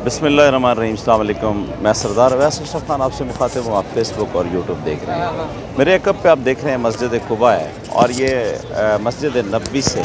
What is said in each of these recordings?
बिस्मिल्लाहिर्रहमानिर्रहीम, अस्सलाम वालेकुम। मैं सरदार अवैस अशरफ खान आपसे मुखातिब हूँ। आप फेसबुक और यूट्यूब देख रहे हैं। मेरे एक पे आप देख रहे हैं मस्जिद कुबा है और ये मस्जिद नबवी से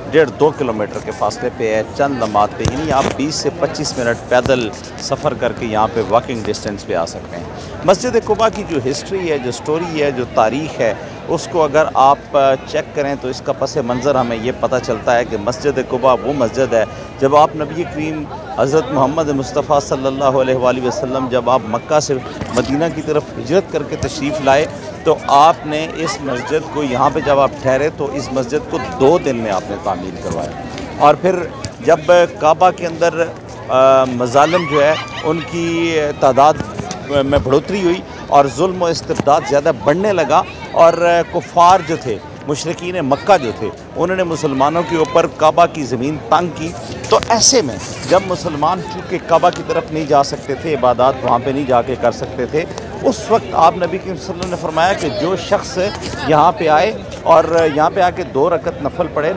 1.5-2 किलोमीटर के फासले पे है, चंद लम्हात पे, यानी आप 20 से 25 मिनट पैदल सफ़र करके यहाँ पे वॉकिंग डिस्टेंस पे आ सकते हैं। मस्जिद कुबा की जो हिस्ट्री है, जो स्टोरी है, जो तारीख़ है, उसको अगर आप चेक करें तो इसका पस मंज़र हमें ये पता चलता है कि मस्जिद कुबा वो मस्जिद है जब आप नबी करीम हज़रत मोहम्मद मुस्तफ़ा सल्लल्लाहु अलैहि वसल्लम जब आप मक्का से मदीना की तरफ हिजरत करके तशरीफ़ लाए तो आपने इस मस्जिद को यहाँ पे जब आप ठहरे तो इस मस्जिद को 2 दिन में आपने तामीर करवाया। और फिर जब काबा के अंदर मज़ालिम जो है उनकी तादाद में बढ़ोतरी हुई और जुल्म व इस्तिबदाद ज़्यादा बढ़ने लगा और कुफ़ार जो थे, मुशरिकीन मक्का जो थे, उन्होंने मुसलमानों के ऊपर काबा की ज़मीन तंग की। तो ऐसे में जब मुसलमान चूँकि काबा की तरफ नहीं जा सकते थे, इबादत वहाँ पे नहीं जाके कर सकते थे, उस वक्त आप नबी करीम सल्लल्लाहु अलैहि वसल्लम ने फरमाया कि जो शख्स यहाँ पे आए और यहाँ पे आके 2 रकत नफल पढ़े,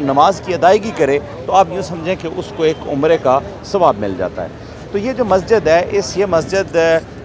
नमाज की अदायगी करे, तो आप यूँ समझें कि उसको एक उम्रे का सवाब मिल जाता है। तो ये जो मस्जिद है, ये मस्जिद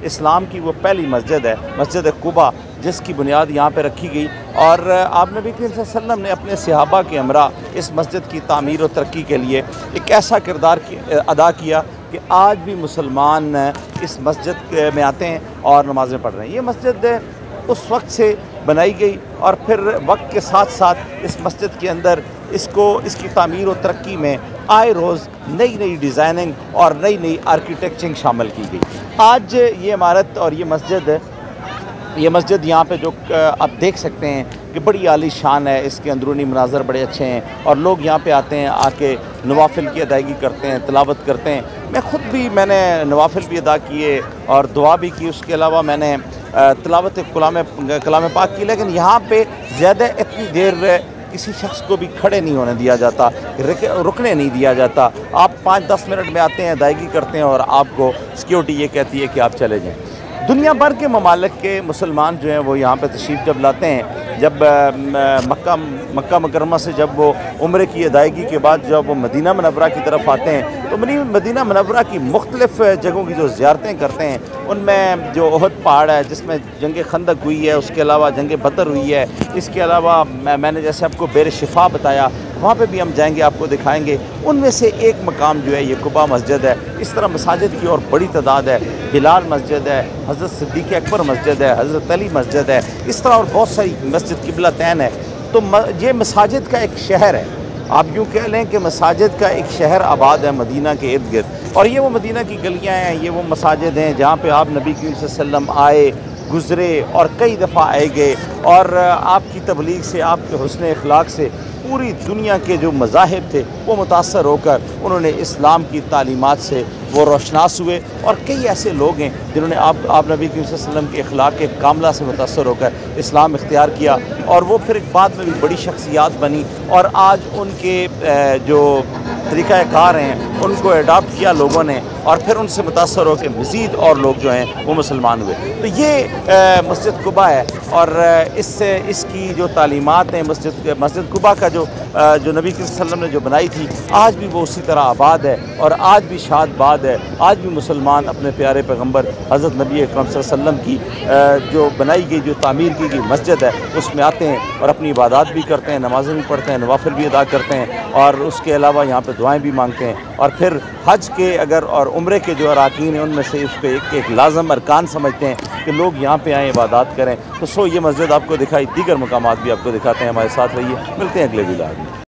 इस्लाम की वो पहली मस्जिद है, मस्जिद कुबा, जिसकी बुनियाद यहाँ पे रखी गई। और आप नबी करीम सल्लल्लाहु अलैहि वसल्लम ने अपने सहाबा के हमरा इस मस्जिद की तामीर और तरक्की के लिए एक ऐसा किरदार अदा किया कि आज भी मुसलमान इस मस्जिद में आते हैं और नमाज़ें पढ़ रहे हैं। ये मस्जिद उस वक्त से बनाई गई और फिर वक्त के साथ साथ इस मस्जिद के अंदर इसकी तामीर और तरक्की में आए रोज़ नई नई डिज़ाइनिंग और नई नई आर्किटेक्चरिंग शामिल की गई। आज ये इमारत और ये मस्जिद यहाँ पे जो आप देख सकते हैं कि बड़ी आली शान है, इसके अंदरूनी मनाज़र बड़े अच्छे हैं और लोग यहाँ पे आते हैं, आके नवाफिल की अदायगी करते हैं, तिलावत करते हैं। मैंने नवाफिल भी अदा किए और दुआ भी की, उसके अलावा मैंने तिलावत कलाम पाक की। लेकिन यहाँ पे ज़्यादा इतनी देर किसी शख्स को भी खड़े नहीं होने दिया जाता, रुकने नहीं दिया जाता। आप 5-10 मिनट में आते हैं, अदायगी करते हैं और आपको सिक्योरिटी ये कहती है कि आप चले जाएँ। दुनिया भर के ममालिक के मुसलमान जो हैं वो यहाँ पे तशरीफ़ जब लाते हैं, जब मक्का मुकर्रमा से जब वो उम्रे की अदायगी के बाद जब वो मदीना मुनव्वरा की तरफ आते हैं तो मदीना मुनव्वरा की मुख्तलिफ़ जगहों की जो ज़ियारतें करते हैं, उनमें जो ओहद पहाड़ है जिसमें जंग खंदक हुई है, उसके अलावा जंग बदर हुई है, इसके अलावा मैंने जैसे आपको बेर शिफा बताया, वहाँ पे भी हम जाएंगे, आपको दिखाएंगे। उनमें से एक मकाम जो है ये कुबा मस्जिद है। इस तरह मसाजिद की और बड़ी तादाद है। बिलाल मस्जिद है, हज़रत सिद्दीक़ अकबर मस्जिद है, हज़रत अली मस्जिद है, इस तरह और बहुत सारी मस्जिद किबला तैन है। तो ये मसाजिद का एक शहर है, आप यूँ कह लें कि मसाजिद का एक शहर आबाद है मदीना के इर्द गिर्द। और ये वो मदीना की गलियाँ हैं, ये वो मसाजिद हैं जहाँ पे आप नबी करीम सल्लल्लाहु अलैहि वसल्लम आए, गुज़रे और कई दफ़ा आए गए और आपकी तबलीग से, आपके हुस्न अखलाक से पूरी दुनिया के जो मज़ाहिब थे वो मुतासर होकर उन्होंने इस्लाम की तालीमात से वो रोशनास हुए। और कई ऐसे लोग हैं जिन्होंने आप नबी करीम सल्लल्लाहु अलैहि वसल्लम के अखलाक के कामला से मुतासर होकर इस्लाम इख्तियार किया और वो फिर एक बाद में भी बड़ी शख्सियात बनी और आज उनके जो तरीक़ाकार हैं उनको अडॉप्ट किया लोगों ने और फिर उनसे मुतासर होकर मज़ीद और लोग जो हैं वो मुसलमान हुए। तो ये मस्जिद कुबा है और इसकी जो तालीमात हैं, मस्जिद कुबा का जो नबी करीम सल्लल्लाहु अलैहि वसल्लम ने जो बनाई थी, आज भी वो उसी तरह आबाद है और आज भी शादबाद है। आज भी मुसलमान अपने प्यारे पैगम्बर हज़रत नबी अकरम सल्लल्लाहु अलैहि वसल्लम की जो बनाई गई, जो तामीर की गई मस्जिद है, उसमें आते हैं और अपनी इबादत भी करते हैं, नमाज़ें भी पढ़ते हैं, नवाफिल भी अदा करते हैं और उसके अलावा यहाँ पर दुआएँ भी मांगते हैं। और फिर हज के और उम्रे के जो अराकीन हैं उनमें से इसको एक लाज़म अरकान समझते हैं कि लोग यहाँ पे आएँ, इबादत करें। तो ये मस्जिद आपको दिखाई, दीगर मकामात भी आपको दिखाते हैं। हमारे साथ रहिए, मिलते हैं अगले वीडियो में।